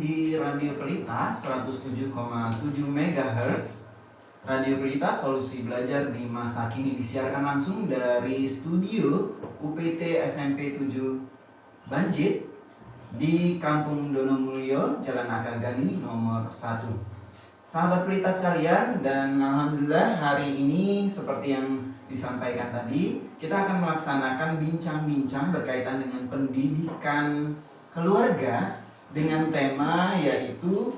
di Radio Pelita 107,7 MHz. Radio Pelita, solusi belajar di masa kini, disiarkan langsung dari studio UPT SMP 7 Banjit di Kampung Donomulyo, Jalan Akagani nomor 1. Sahabat Pelita sekalian, dan alhamdulillah hari ini seperti yang disampaikan tadi, kita akan melaksanakan bincang-bincang berkaitan dengan pendidikan keluarga dengan tema yaitu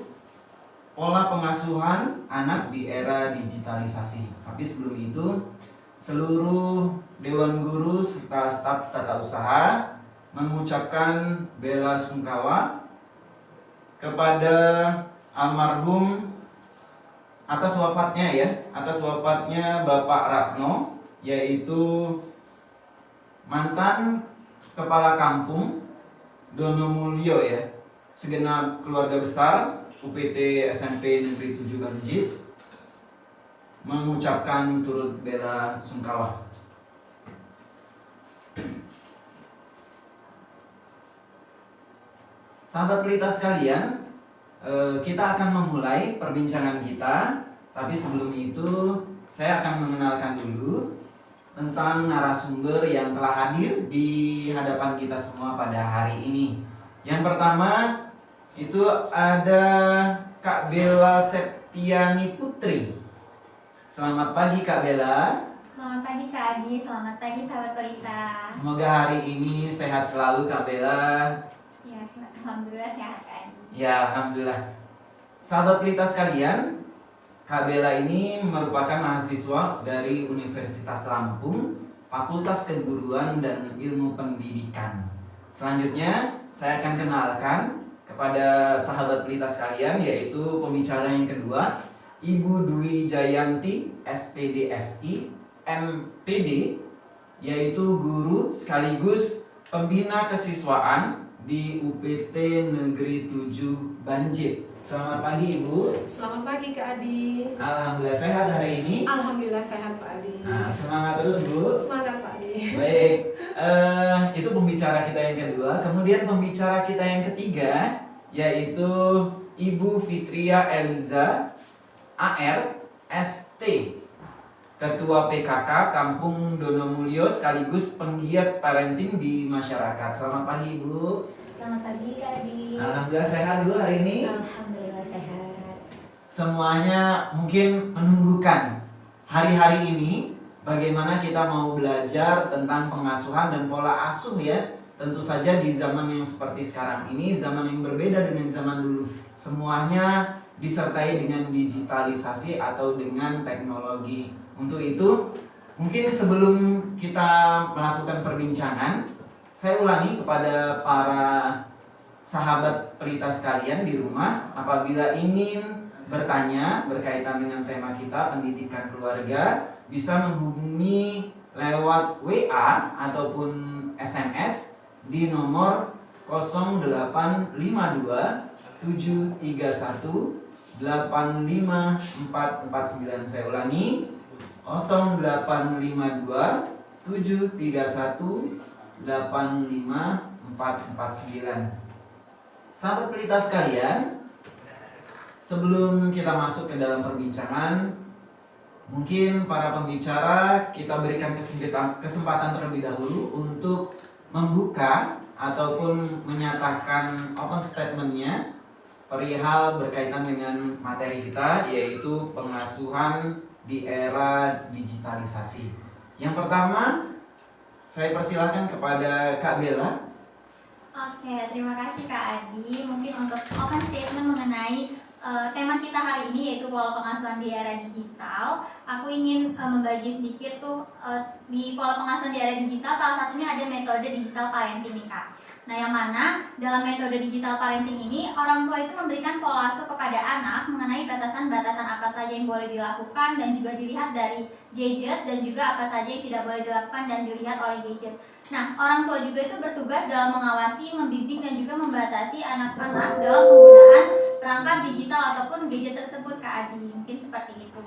pola pengasuhan anak di era digitalisasi. Tapi sebelum itu, seluruh Dewan Guru serta staf tata usaha mengucapkan bela sungkawa kepada almarhum atas wafatnya Bapak Ratno, yaitu mantan kepala kampung Donomulyo ya, segenap keluarga besar UPT SMP Negeri 7 Banjit mengucapkan turut bela sungkawa. Sahabat Pelita sekalian, kita akan memulai perbincangan kita, tapi sebelum itu saya akan mengenalkan dulu tentang narasumber yang telah hadir di hadapan kita semua pada hari ini. Yang pertama itu ada Kak Bella Septiani Putri. Selamat pagi Kak Bella. Selamat pagi Kak Adi, selamat pagi sahabat Pelita. Semoga hari ini sehat selalu Kak Bella. Ya, alhamdulillah sehat Kak Adi. Ya, alhamdulillah. Sahabat Pelita sekalian, Kak Bella ini merupakan mahasiswa dari Universitas Lampung, Fakultas Keguruan dan Ilmu Pendidikan. Selanjutnya, saya akan kenalkan kepada sahabat Pelita sekalian, yaitu pembicara yang kedua, Ibu Dwi Jayanti, SPDSI, MPD, yaitu guru sekaligus pembina kesiswaan di UPT Negeri 7 Banjit. Selamat pagi Ibu. Selamat pagi Kak Adi. Alhamdulillah sehat hari ini. Alhamdulillah sehat Pak Adi. Nah, semangat terus Bu. Semangat Pak Adi. Baik, itu pembicara kita yang kedua. Kemudian pembicara kita yang ketiga yaitu Ibu Fitria Eliza AR ST, Ketua PKK Kampung Donomulyo sekaligus penggiat parenting di masyarakat. Selamat pagi Ibu. Selamat pagi Kak Adi. Alhamdulillah sehat Bu hari ini. Alhamdulillah sehat. Semuanya mungkin menunggukan hari-hari ini bagaimana kita mau belajar tentang pengasuhan dan pola asuh ya. Tentu saja di zaman yang seperti sekarang ini, zaman yang berbeda dengan zaman dulu. Semuanya disertai dengan digitalisasi atau dengan teknologi. Untuk itu, mungkin sebelum kita melakukan perbincangan, saya ulangi kepada para sahabat Pelita sekalian di rumah, apabila ingin bertanya berkaitan dengan tema kita pendidikan keluarga, bisa menghubungi lewat WA ataupun SMS di nomor 0852 731 85449. Saya ulangi, 0852 731 85449. Sahabat Pelita sekalian, sebelum kita masuk ke dalam perbincangan, mungkin para pembicara kita berikan kesempatan terlebih dahulu untuk membuka ataupun menyatakan open statementnya perihal berkaitan dengan materi kita, yaitu pengasuhan di era digitalisasi. Yang pertama, saya persilahkan kepada Kak Bella. Oke, terima kasih Kak Adi. Mungkin untuk open statement mengenai tema kita hari ini yaitu pola pengasuhan di era digital. Aku ingin membagi sedikit di pola pengasuhan di era digital, salah satunya ada metode digital parenting nih Kak. Nah, yang mana dalam metode digital parenting ini orang tua itu memberikan pola asuh kepada anak mengenai batasan-batasan apa saja yang boleh dilakukan dan juga dilihat dari gadget, dan juga apa saja yang tidak boleh dilakukan dan dilihat oleh gadget. Nah, orang tua juga itu bertugas dalam mengawasi, membimbing, dan juga membatasi anak-anak dalam penggunaan perangkat digital ataupun gadget tersebut Kak Adi. Mungkin seperti itu.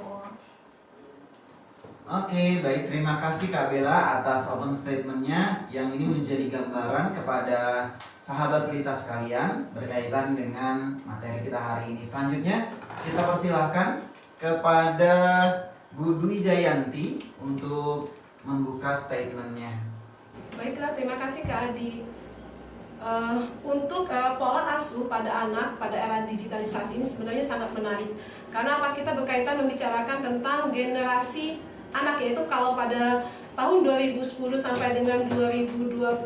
Oke, baik. Terima kasih Kak Bella atas open statement-nya yang ini menjadi gambaran kepada sahabat pelita sekalian berkaitan dengan materi kita hari ini. Selanjutnya, kita persilahkan kepada Bu Dwi Jayanti untuk membuka statement-nya. Baiklah, terima kasih Kak Adi. Untuk pola asuh pada anak pada era digitalisasi ini sebenarnya sangat menarik. Karena apa, kita berkaitan membicarakan tentang generasi anak, yaitu kalau pada tahun 2010 sampai dengan 2025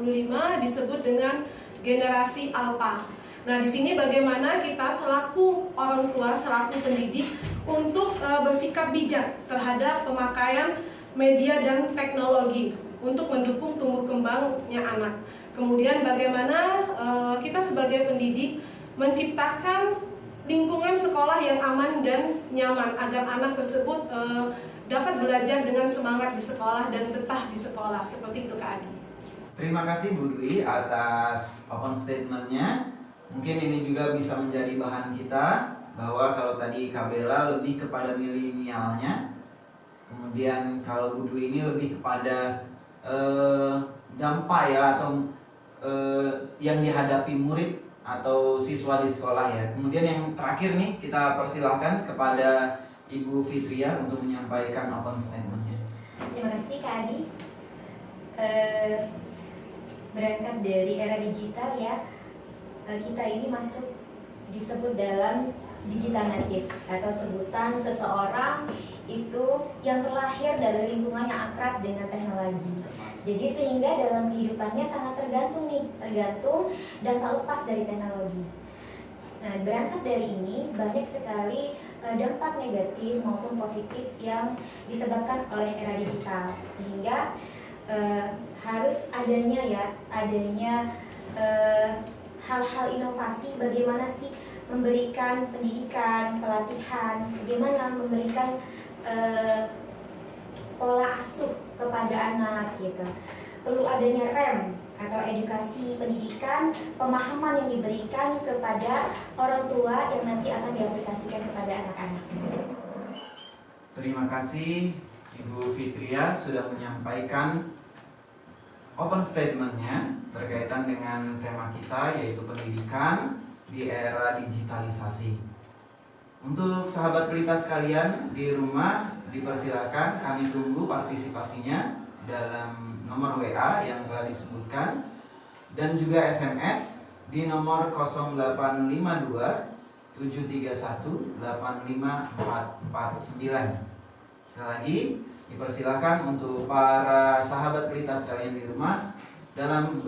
disebut dengan generasi alpha. Nah, di sini bagaimana kita selaku orang tua, selaku pendidik untuk bersikap bijak terhadap pemakaian media dan teknologi untuk mendukung tumbuh kembangnya anak. Kemudian bagaimana kita sebagai pendidik menciptakan lingkungan sekolah yang aman dan nyaman agar anak tersebut dapat belajar dengan semangat di sekolah dan betah di sekolah. Seperti itu Kak Adi. Terima kasih Bu Dwi atas open statement-nya. Mungkin ini juga bisa menjadi bahan kita bahwa kalau tadi Kak Bella lebih kepada milenialnya, kemudian kalau Bu Dwi ini lebih kepada dampak ya atau yang dihadapi murid atau siswa di sekolah ya. Kemudian yang terakhir nih kita persilahkan kepada Ibu Fitria untuk menyampaikan open statement-nya. Terima kasih Kak Adi. Berangkat dari era digital ya, kita ini masuk disebut dalam digital native atau sebutan seseorang itu yang terlahir dari lingkungan yang akrab dengan teknologi. Jadi sehingga dalam kehidupannya sangat tergantung dan tak lepas dari teknologi. Nah, berangkat dari ini banyak sekali dampak negatif maupun positif yang disebabkan oleh era digital, sehingga harus adanya hal-hal inovasi bagaimana sih memberikan pendidikan, pelatihan, bagaimana memberikan pola asuh kepada anak gitu. Perlu adanya rem atau edukasi pendidikan, pemahaman yang diberikan kepada orang tua yang nanti akan diaplikasikan kepada anak-anak. Terima kasih Ibu Fitria sudah menyampaikan open statement-nya berkaitan dengan tema kita yaitu pendidikan di era digitalisasi. Untuk sahabat pelita sekalian di rumah dipersilakan, kami tunggu partisipasinya dalam nomor WA yang telah disebutkan dan juga SMS di nomor 0852 731 85449. Sekali lagi dipersilakan untuk para sahabat pelita sekalian di rumah dalam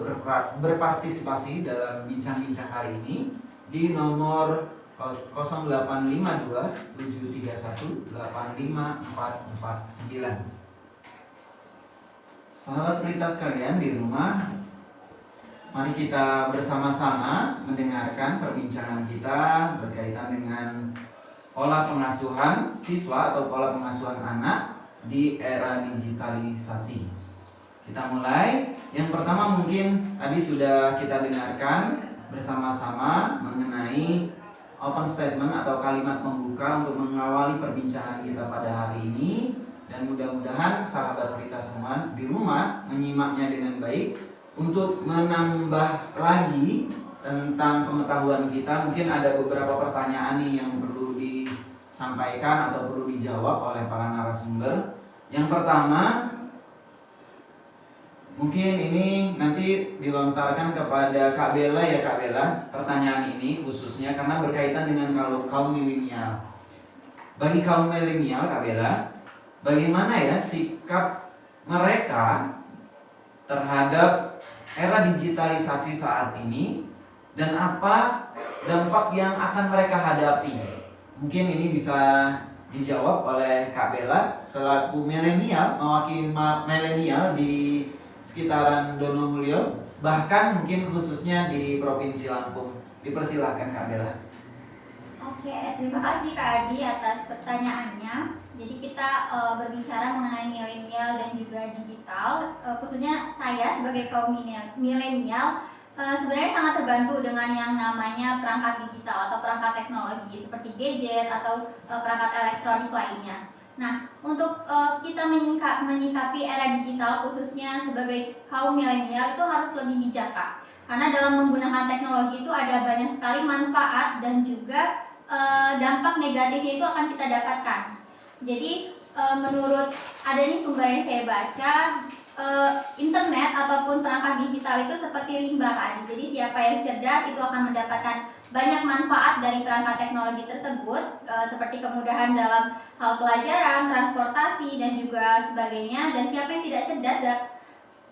berpartisipasi dalam bincang-bincang hari ini di nomor 0852 731 85449. Sahabat pelita sekalian di rumah, mari kita bersama-sama mendengarkan perbincangan kita berkaitan dengan pola pengasuhan siswa atau pola pengasuhan anak di era digitalisasi. Kita mulai. Yang pertama mungkin tadi sudah kita dengarkan bersama-sama mengenai open statement atau kalimat pembuka untuk mengawali perbincangan kita pada hari ini. Dan mudah-mudahan sahabat pelita semua di rumah menyimaknya dengan baik untuk menambah lagi tentang pengetahuan kita. Mungkin ada beberapa pertanyaan nih yang perlu disampaikan atau perlu dijawab oleh para narasumber. Yang pertama, mungkin ini nanti dilontarkan kepada Kak Bella ya Kak Bella. Pertanyaan ini khususnya karena berkaitan dengan kaum milenial. Bagi kaum milenial Kak Bella, bagaimana ya sikap mereka terhadap era digitalisasi saat ini dan apa dampak yang akan mereka hadapi? Mungkin ini bisa dijawab oleh Kak Bella selaku milenial, mewakili milenial di sekitaran Donomulyo, bahkan mungkin khususnya di Provinsi Lampung. Dipersilahkan Kak Bella. Oke, terima kasih Kak Adi atas pertanyaannya. Jadi kita berbicara mengenai milenial dan juga digital, khususnya saya sebagai kaum milenial sebenarnya sangat terbantu dengan yang namanya perangkat digital atau perangkat teknologi seperti gadget atau perangkat elektronik lainnya. Nah, untuk kita menyikapi era digital khususnya sebagai kaum milenial itu harus lebih bijak, Kak. Karena dalam menggunakan teknologi itu ada banyak sekali manfaat dan juga dampak negatifnya itu akan kita dapatkan. Jadi menurut ada nih sumber yang saya baca, internet ataupun perangkat digital itu seperti rimba, Kak. Jadi siapa yang cerdas itu akan mendapatkan banyak manfaat dari perangkat teknologi tersebut, seperti kemudahan dalam hal pelajaran, transportasi, dan juga sebagainya. Dan siapa yang tidak cerdas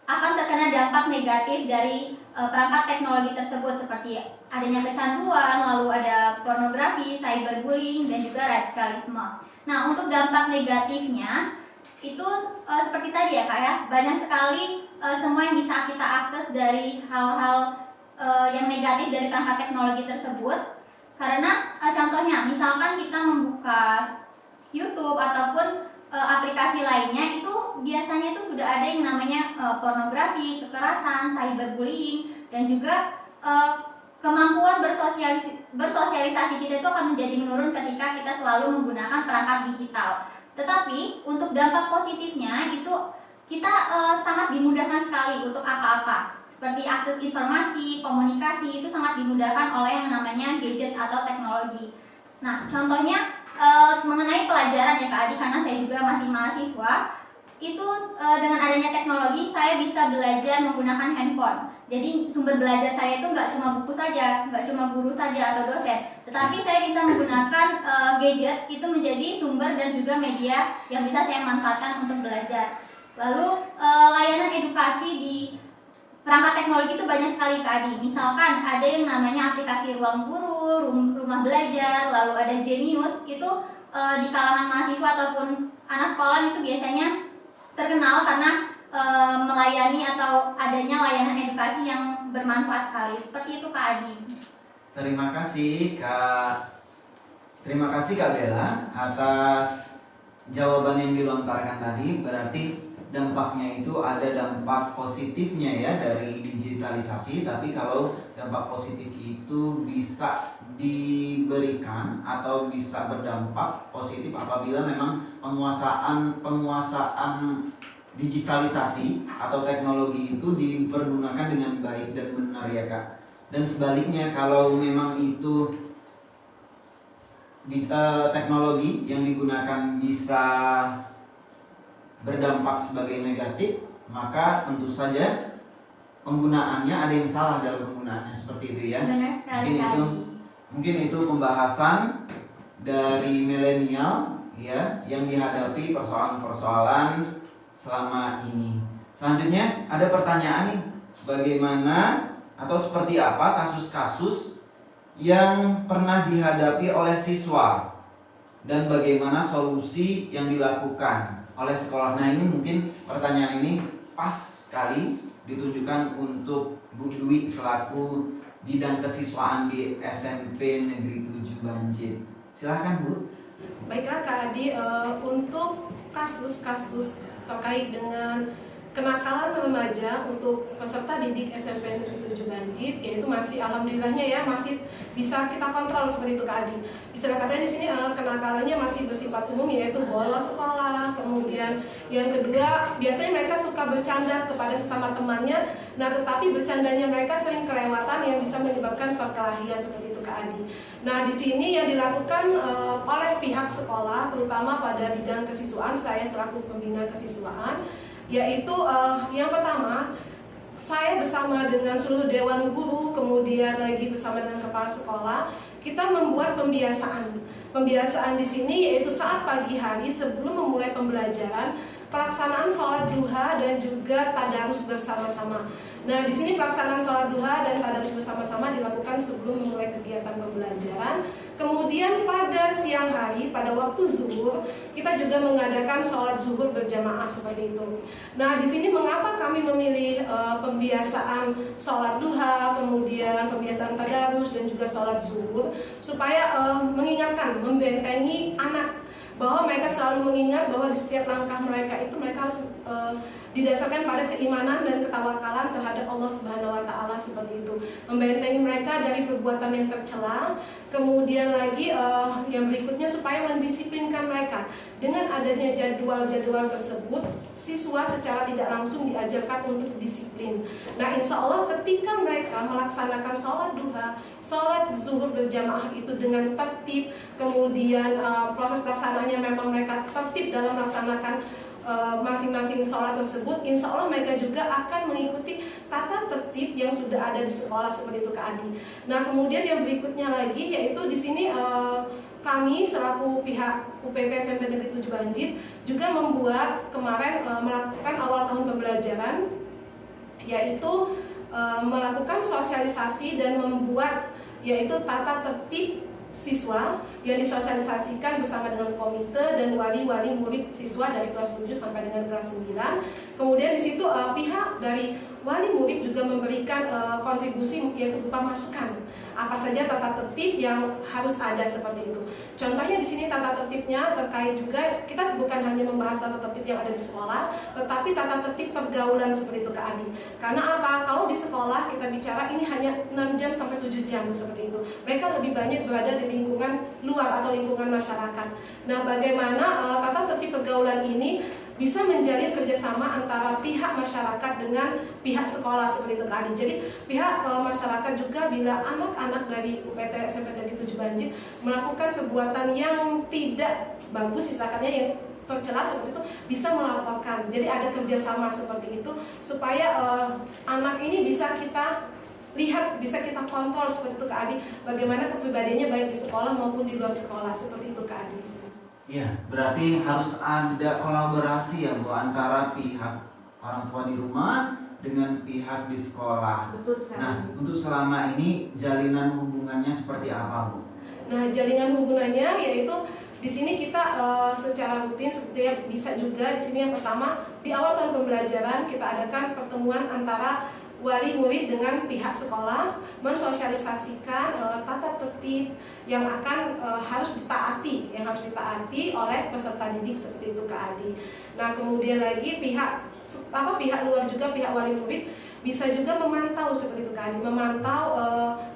akan terkena dampak negatif dari perangkat teknologi tersebut, seperti adanya kecanduan, lalu ada pornografi, cyberbullying, dan juga radikalisme. Nah, untuk dampak negatifnya itu seperti tadi ya, Kak ya, banyak sekali semua yang bisa kita akses dari hal-hal yang negatif dari perangkat teknologi tersebut. Karena contohnya misalkan kita membuka YouTube ataupun aplikasi lainnya, itu biasanya itu sudah ada yang namanya pornografi, kekerasan, cyberbullying, dan juga kemampuan bersosialisasi kita itu akan menjadi menurun ketika kita selalu menggunakan perangkat digital. Tetapi untuk dampak positifnya itu kita sangat dimudahkan sekali untuk apa-apa. Seperti akses informasi, komunikasi itu sangat dimudahkan oleh yang namanya gadget atau teknologi. Nah, contohnya mengenai pelajaran ya Kak Adi, karena saya juga masih mahasiswa, itu dengan adanya teknologi saya bisa belajar menggunakan handphone. Jadi sumber belajar saya itu nggak cuma buku saja, nggak cuma guru saja atau dosen, tetapi saya bisa menggunakan gadget itu menjadi sumber dan juga media yang bisa saya manfaatkan untuk belajar. Lalu layanan edukasi di perangkat teknologi itu banyak sekali Kak Adi. Misalkan ada yang namanya aplikasi Ruang Guru, Rumah Belajar, lalu ada Genius. Itu di kalangan mahasiswa ataupun anak sekolah itu biasanya terkenal karena melayani atau adanya layanan edukasi yang bermanfaat sekali. Seperti itu Kak Adi. Terima kasih Kak Bella atas jawaban yang dilontarkan tadi. Berarti dampaknya itu ada dampak positifnya ya dari digitalisasi, tapi kalau dampak positif itu bisa diberikan atau bisa berdampak positif apabila memang penguasaan digitalisasi atau teknologi itu dipergunakan dengan baik dan benar ya Kak. Dan sebaliknya kalau memang itu teknologi yang digunakan bisa berdampak sebagai negatif, maka tentu saja penggunaannya ada yang salah dalam penggunaannya, seperti itu ya. Benar sekali Mungkin itu pembahasan dari milenial ya yang dihadapi persoalan-persoalan selama ini. Selanjutnya ada pertanyaan nih, bagaimana atau seperti apa kasus-kasus yang pernah dihadapi oleh siswa dan bagaimana solusi yang dilakukan oleh sekolah. Nah ini mungkin pertanyaan ini pas sekali ditujukan untuk Bu Dwi selaku bidang kesiswaan di SMP Negeri 7 Banjir. Silahkan Bu. Baiklah Kak Adi, untuk kasus-kasus terkait dengan kenakalan remaja untuk peserta didik SMP Negeri 7 Banjir, yaitu masih alhamdulillahnya ya masih bisa kita kontrol seperti itu Kak Adi. Bisa dikatakan di sini kenakalannya masih bersifat umum, yaitu bolos sekolah. Kemudian yang kedua, biasanya mereka suka bercanda kepada sesama temannya. Nah, tetapi bercandanya mereka sering kelewatan yang bisa menyebabkan perkelahian seperti itu Kak Adi. Nah, di sini yang dilakukan oleh pihak sekolah, terutama pada bidang kesiswaan, saya selaku pembina kesiswaan, yaitu yang pertama, saya bersama dengan seluruh dewan guru, kemudian lagi bersama dengan kepala sekolah, kita membuat pembiasaan di sini, yaitu saat pagi hari sebelum memulai pembelajaran, pelaksanaan sholat duha dan juga tadarus bersama-sama. Nah, di sini pelaksanaan sholat duha dan tadarus bersama-sama dilakukan sebelum memulai kegiatan pembelajaran. Kemudian pada siang hari, pada waktu zuhur, kita juga mengadakan sholat zuhur berjamaah seperti itu. Nah, di sini mengapa kami memilih pembiasaan sholat duha, kemudian pembiasaan tadarus dan juga sholat zuhur, supaya mengingatkan, membentengi anak, bahwa mereka selalu mengingat bahwa di setiap langkah mereka itu mereka harus didasarkan pada keimanan dan ketawakalan terhadap Allah Subhanahu wa taala seperti itu. Membentengi mereka dari perbuatan yang tercela. Kemudian lagi yang berikutnya supaya mendisiplinkan mereka. Dengan adanya jadwal-jadwal tersebut, siswa secara tidak langsung diajarkan untuk disiplin. Nah, insya Allah ketika mereka melaksanakan sholat duha, sholat zuhur berjamaah itu dengan tertib, kemudian proses pelaksanaannya memang mereka tertib dalam melaksanakan masing-masing sholat tersebut, insya Allah mereka juga akan mengikuti tata tertib yang sudah ada di sekolah seperti itu Kak Adi. Nah, kemudian yang berikutnya lagi yaitu di sini kami selaku pihak UPT SMP Negeri 7 Banjit juga membuat kemarin melakukan awal tahun pembelajaran, yaitu melakukan sosialisasi dan membuat yaitu tata tertib siswa yang disosialisasikan bersama dengan komite dan wali-wali murid siswa dari kelas 7 sampai dengan kelas 9. Kemudian di situ pihak dari wali murid juga memberikan kontribusi yaitu berupa masukan apa saja tata tertib yang harus ada seperti itu. Contohnya di sini tata tertibnya terkait juga kita bukan hanya membahas tata tertib yang ada di sekolah, tetapi tata tertib pergaulan seperti itu Kak Adi. Karena apa? Kalau di sekolah kita bicara ini hanya 6 jam sampai 7 jam seperti itu. Mereka lebih banyak berada di lingkungan luar atau lingkungan masyarakat. Nah, bagaimana tata tertib pergaulan ini bisa menjalin kerjasama antara pihak masyarakat dengan pihak sekolah seperti itu Kak Adi. Jadi pihak masyarakat juga bila anak-anak dari UPT SMP Negeri 7 Banjit melakukan perbuatan yang tidak bagus, misalkannya yang tercela seperti itu, bisa melaporkan. Jadi ada kerjasama seperti itu supaya anak ini bisa kita lihat, bisa kita kontrol seperti itu Kak Adi, bagaimana kepribadiannya baik di sekolah maupun di luar sekolah seperti itu Kak Adi. Ya, berarti harus ada kolaborasi ya Bu antara pihak orang tua di rumah dengan pihak di sekolah. Betul sekali. Nah, untuk selama ini jalinan hubungannya seperti apa Bu? Nah, jalinan hubungannya yaitu di sini kita secara rutin seperti bisa juga di sini yang pertama di awal tahun pembelajaran kita adakan pertemuan antara wali murid dengan pihak sekolah mensosialisasikan tata tertib yang akan harus ditaati oleh peserta didik seperti itu Kak Adi. Nah, kemudian lagi pihak luar juga, pihak wali murid bisa juga memantau seperti itu Kak Adi, memantau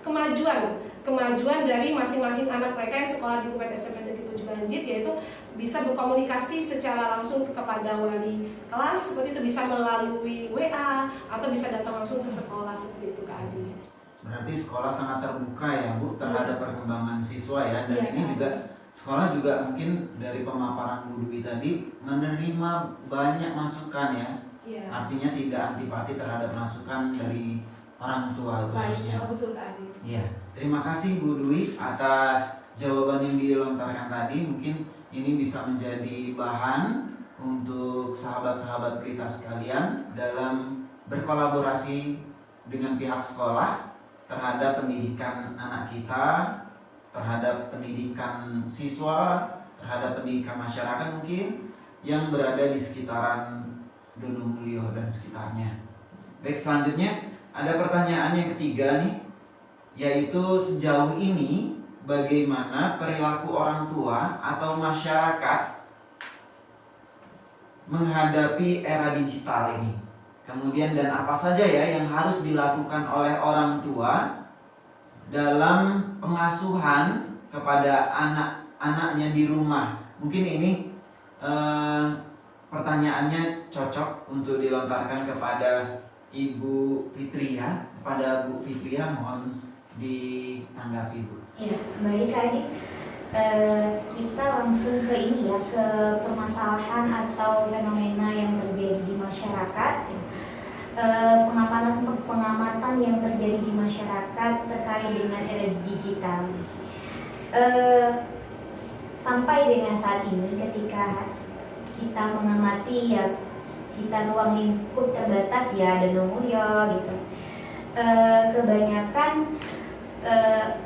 kemajuan dari masing-masing anak mereka yang sekolah di UPT SMP Negeri 7 Banjit, yaitu bisa berkomunikasi secara langsung kepada wali kelas seperti itu, bisa melalui WA atau bisa datang langsung ke sekolah seperti itu Kak Adi. Berarti sekolah sangat terbuka ya Bu terhadap perkembangan siswa ya, dan Iya, ini juga sekolah juga mungkin dari pemaparan Bu Dwi tadi menerima banyak masukan ya. Iya. Artinya tidak antipati terhadap masukan dari orang tua khususnya. Betul Kak Adi. Iya, terima kasih Bu Dwi atas jawaban yang dilontarkan tadi. Mungkin ini bisa menjadi bahan untuk sahabat-sahabat pelita sekalian dalam berkolaborasi dengan pihak sekolah terhadap pendidikan anak kita, terhadap pendidikan siswa, terhadap pendidikan masyarakat mungkin yang berada di sekitaran Donomulyo dan sekitarnya. Baik, selanjutnya ada pertanyaan yang ketiga nih, yaitu sejauh ini bagaimana perilaku orang tua atau masyarakat menghadapi era digital ini. Kemudian dan apa saja ya yang harus dilakukan oleh orang tua dalam pengasuhan kepada anak-anaknya di rumah. Mungkin ini pertanyaannya cocok untuk dilontarkan kepada Ibu Fitria. Kepada Bu Fitria mohon ditanggapi Bu. Ya, baik Kak Adi. Kita langsung ke ini ya, ke permasalahan atau fenomena yang terjadi di masyarakat. Pengamatan yang terjadi di masyarakat terkait dengan era digital. Sampai dengan saat ini ketika kita mengamati ya, kita ruang lingkup terbatas ya, Donomulyo gitu. Kebanyakan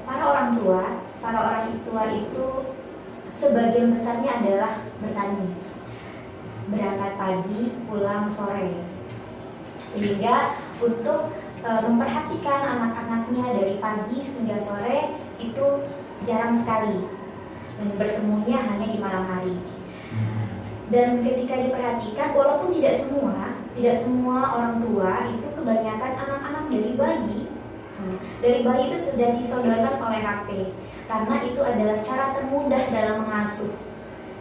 para orang tua itu sebagian besarnya adalah bertani, berangkat pagi pulang sore, sehingga untuk memperhatikan anak-anaknya dari pagi hingga sore itu jarang sekali, dan bertemunya hanya di malam hari. Dan ketika diperhatikan, walaupun tidak semua, tidak semua orang tua itu kebanyakan anak-anak dari bayi. Dari bayi itu sudah disodorkan oleh HP karena itu adalah cara termudah dalam mengasuh.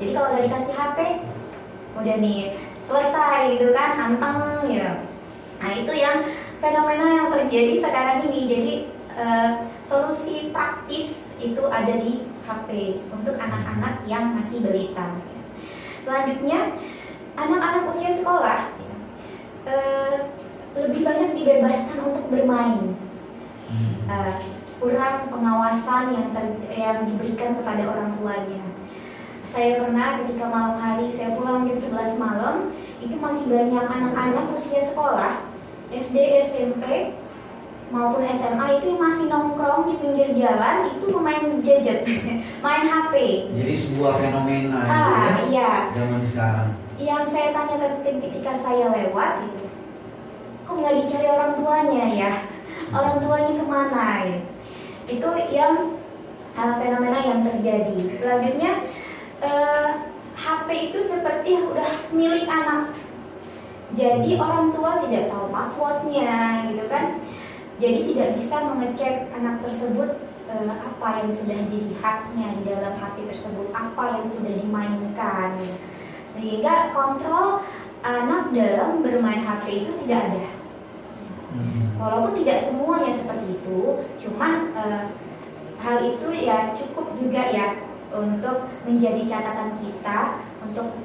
Jadi kalau udah dikasih HP, udah nih selesai gitu kan, anteng ya. Nah itu yang fenomena yang terjadi sekarang ini. Jadi solusi praktis itu ada di HP untuk anak-anak yang masih balita. Selanjutnya anak-anak usia sekolah lebih banyak dibebaskan untuk bermain. Kurang pengawasan yang diberikan kepada orang tuanya. Saya pernah ketika malam hari saya pulang jam 11 malam, itu masih banyak anak-anak usia sekolah SD, SMP maupun SMA itu yang masih nongkrong di pinggir jalan itu main gadget, main HP. Jadi sebuah fenomena iya. zaman sekarang. Yang saya tanya ketika saya lewat itu, kok nggak dicari orang tuanya ya? Orang tuanya kemana ya? Itu yang fenomena yang terjadi. Selanjutnya HP itu seperti udah milik anak. Jadi orang tua tidak tahu passwordnya gitu kan. Jadi tidak bisa mengecek anak tersebut apa yang sudah dilihatnya di dalam HP tersebut, apa yang sudah dimainkan. Sehingga kontrol anak dalam bermain HP itu tidak ada. Walaupun tidak semuanya seperti itu, cuman hal itu ya cukup juga ya untuk menjadi catatan kita untuk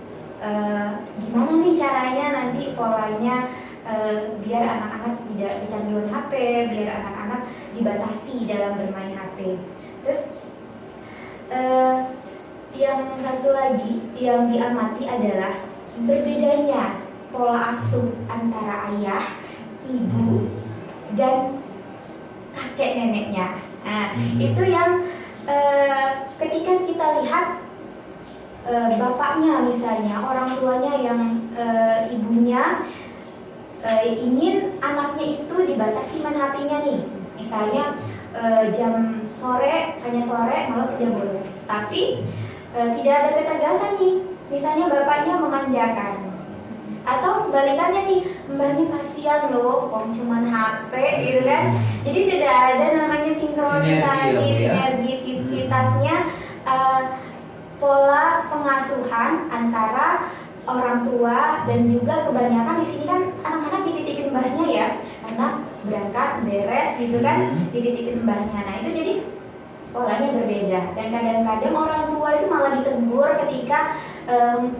gimana nih caranya nanti polanya biar anak-anak tidak kecanduan HP, biar anak-anak dibatasi dalam bermain HP. Terus yang satu lagi yang diamati adalah berbedanya pola asuh antara ayah, ibu, dan kakek neneknya. Nah, itu yang ketika kita lihat bapaknya misalnya, orang tuanya yang ibunya ingin anaknya itu dibatasi main HP-nya nih. Misalnya jam sore, hanya sore, malah tidak boleh. Tapi tidak ada ketegasan nih. Misalnya bapaknya memanjakan. Atau kebalikannya nih, mbaknya kasihan loh, cuman HP gitu kan. Jadi tidak ada namanya sinkronisasi, sinergisitasnya pola pengasuhan antara orang tua dan juga kebanyakan di sini kan anak-anak dititipin mbahnya ya, karena berangkat beres gitu kan, dititipin mbahnya. Nah itu jadi polanya berbeda dan kadang-kadang orang tua itu malah ditegur ketika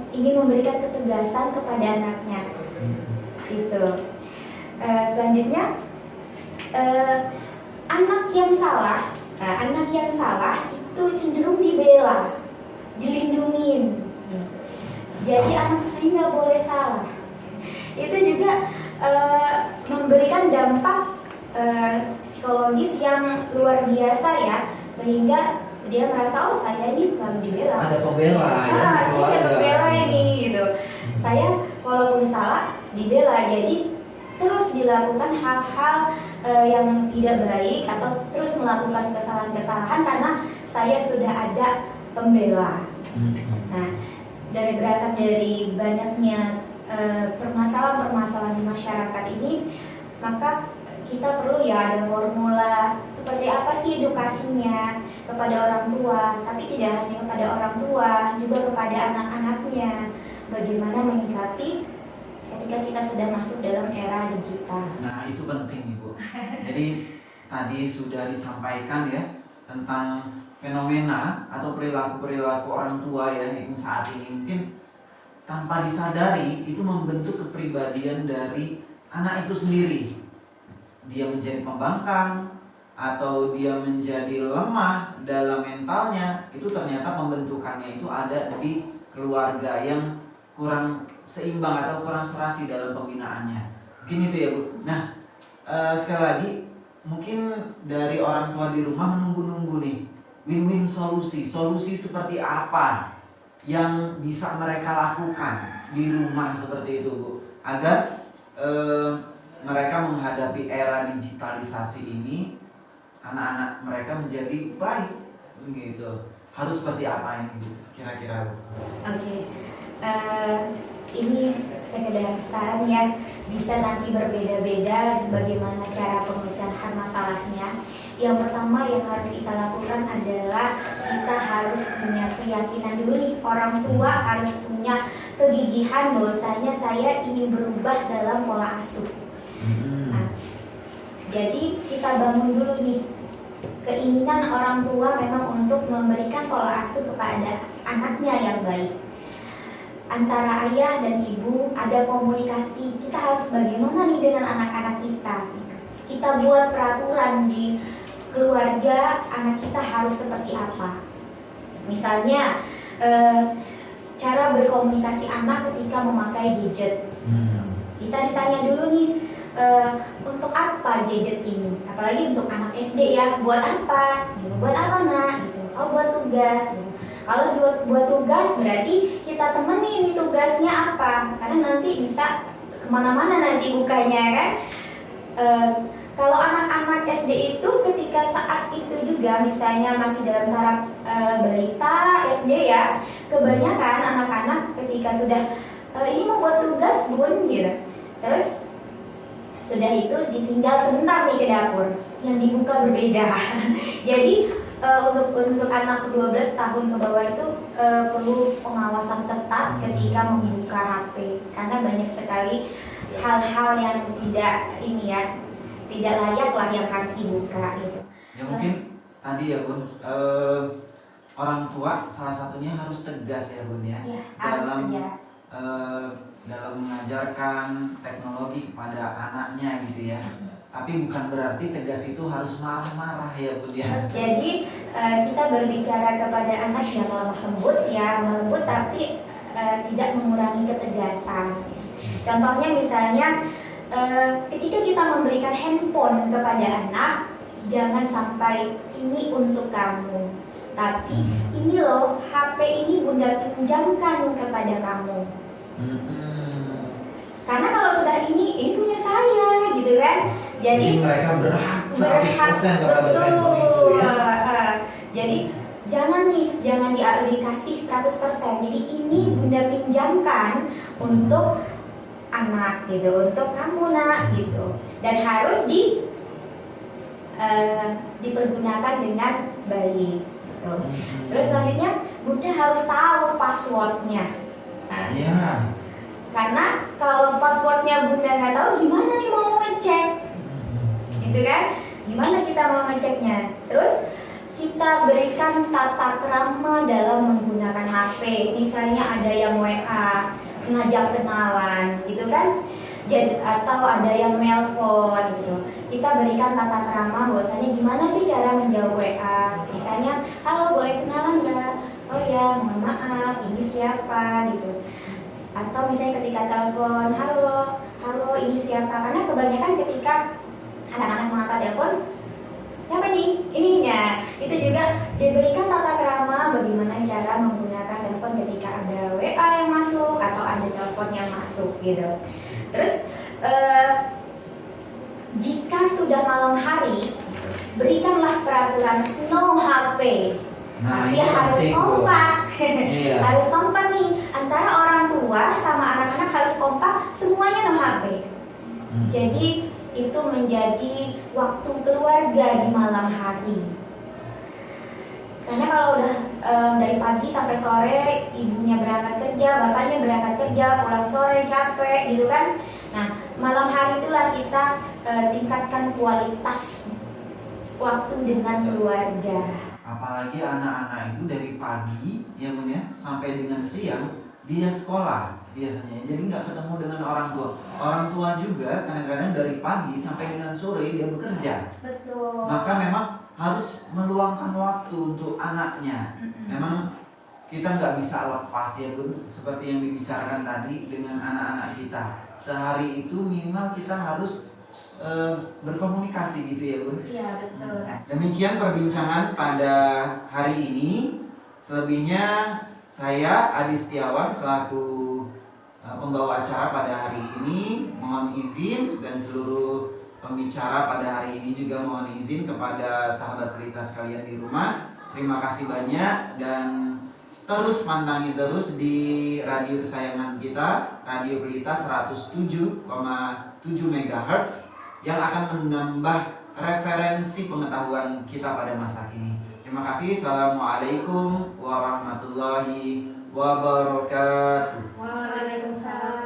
ingin memberikan ketegasan kepada anaknya. Gitu. Selanjutnya anak yang salah itu cenderung dibela, dilindungin. Jadi anak sendiri nggak boleh salah. Itu juga memberikan dampak psikologis yang luar biasa ya, sehingga dia merasa oh saya ini selalu dibela. Ada pembela ya. Saya pembela ini gitu. Saya walaupun salah dibela, jadi terus dilakukan hal-hal yang tidak baik atau terus melakukan kesalahan-kesalahan karena saya sudah ada pembela. Nah, berangkat dari banyaknya permasalahan-permasalahan di masyarakat ini, maka kita perlu ya ada formula seperti apa sih edukasinya kepada orang tua, tapi tidak hanya kepada orang tua, juga kepada anak-anaknya. Bagaimana menyikapi ketika kita sudah masuk dalam era digital. Nah itu penting Ibu. Jadi tadi sudah disampaikan ya tentang fenomena atau perilaku-perilaku orang tua ya yang saat ini mungkin tanpa disadari itu membentuk kepribadian dari anak itu sendiri. Dia menjadi pembangkang atau dia menjadi lemah dalam mentalnya, itu ternyata pembentukannya itu ada di keluarga yang kurang seimbang atau kurang serasi dalam pembinaannya. Mungkin itu ya Bu. Nah sekali lagi mungkin dari orang tua di rumah menunggu-nunggu nih win-win solusi seperti apa yang bisa mereka lakukan di rumah seperti itu Bu, agar mereka menghadapi era digitalisasi ini anak-anak mereka menjadi baik gitu. Harus seperti apa ini Bu kira-kira Bu? Oke. Ini sekedar saran ya, bisa nanti berbeda-beda bagaimana cara pemecahan masalahnya. Yang pertama yang harus kita lakukan adalah kita harus punya keyakinan dulu nih, orang tua harus punya kegigihan bahwasanya saya ingin berubah dalam pola asuh. Nah, jadi kita bangun dulu nih keinginan orang tua memang untuk memberikan pola asuh kepada anaknya yang baik. Antara ayah dan ibu ada komunikasi, kita harus bagaimana nih dengan anak-anak kita. Kita buat peraturan di keluarga, anak kita harus seperti apa. Misalnya cara berkomunikasi anak ketika memakai gadget. Kita ditanya dulu nih, untuk apa gadget ini? Apalagi untuk anak SD ya, buat apa? Buat apa nak? Gitu. Oh buat tugas. Gitu. Kalau buat tugas berarti kita temenin nih tugasnya apa? Karena nanti bisa kemana-mana nanti bukanya kan. Kalau anak-anak SD itu ketika saat itu juga misalnya masih dalam taraf balita SD ya, kebanyakan anak-anak ketika sudah ini mau buat tugas bun gitu, terus sudah itu ditinggal sebentar nih ke dapur, yang dibuka berbeda. Jadi untuk anak 12 tahun ke bawah itu perlu pengawasan ketat ketika membuka HP, karena banyak sekali hal-hal yang tidak layak lah yang harus dibuka gitu. Ya mungkin tadi ya Bun, orang tua salah satunya harus tegas ya Bun ya, harus dalam tegas. Dalam mengajarkan teknologi kepada anaknya gitu ya. Tapi bukan berarti tegas itu harus marah-marah ya Bun ya. Jadi kita berbicara kepada anak yang lemah lembut tapi tidak mengurangi ketegasan. Contohnya misalnya ketika kita memberikan handphone kepada anak, jangan sampai ini untuk kamu, tapi ini loh HP ini bunda pinjamkan kepada kamu. Karena kalau sudah ini punya saya gitu kan. Jadi mereka berhak 100% kepada handphone itu ya. Jadi jangan dikasih 100%. Jadi ini bunda pinjamkan untuk anak gitu, untuk kamu nak gitu, dan harus dipergunakan dengan baik gitu. Terus selanjutnya bunda harus tahu passwordnya. Iya. Karena kalau passwordnya bunda nggak tahu, gimana nih mau ngecek, gitu kan? Gimana kita mau ngeceknya? Terus kita berikan tata krama dalam menggunakan HP. Misalnya ada yang WA, ngajak kenalan gitu kan, atau ada yang nelpon gitu, kita berikan tata krama bahwasanya gimana sih cara menjawab WA. Misalnya, halo boleh kenalan nggak? Oh ya mohon maaf ini siapa gitu. Atau misalnya ketika telepon, halo ini siapa. Karena kebanyakan ketika anak-anak mengangkat telepon, siapa nih ininya, itu juga diberikan tata krama bagaimana cara menggunakan telepon ketika ada WA yang masuk atau ada telepon yang masuk gitu. Terus jika sudah malam hari, berikanlah peraturan no HP. Dia harus kompak. Iya. Harus kompak nih, antara orang tua sama anak-anak harus kompak, semuanya no HP. Jadi itu menjadi waktu keluarga di malam hari. Karena kalau udah dari pagi sampai sore, ibunya berangkat kerja, bapaknya berangkat kerja, pulang sore capek gitu kan. Nah, malam hari itulah kita tingkatkan kualitas waktu dengan keluarga. Apalagi anak-anak itu dari pagi ya Bun ya, sampai dengan siang dia sekolah biasanya, jadi nggak ketemu dengan orang tua. Orang tua juga kadang-kadang dari pagi sampai dengan sore dia bekerja. Betul. Maka memang harus meluangkan waktu untuk anaknya. Memang kita nggak bisa lepas ya Bun, seperti yang dibicarakan tadi dengan anak-anak kita. Sehari itu minimal kita harus berkomunikasi gitu ya Bun. Iya betul. Demikian perbincangan pada hari ini. Selebihnya saya Adi Setiawan selaku pembawa acara pada hari ini mohon izin, dan seluruh pembicara pada hari ini juga mohon izin kepada sahabat pelita sekalian di rumah. Terima kasih banyak, dan terus mantangi terus di radio kesayangan kita, Radio Pelita 107,7 MHz yang akan menambah referensi pengetahuan kita pada masa kini. Terima kasih. Assalamualaikum warahmatullahi wabarakatuh. Waalaikumsalam.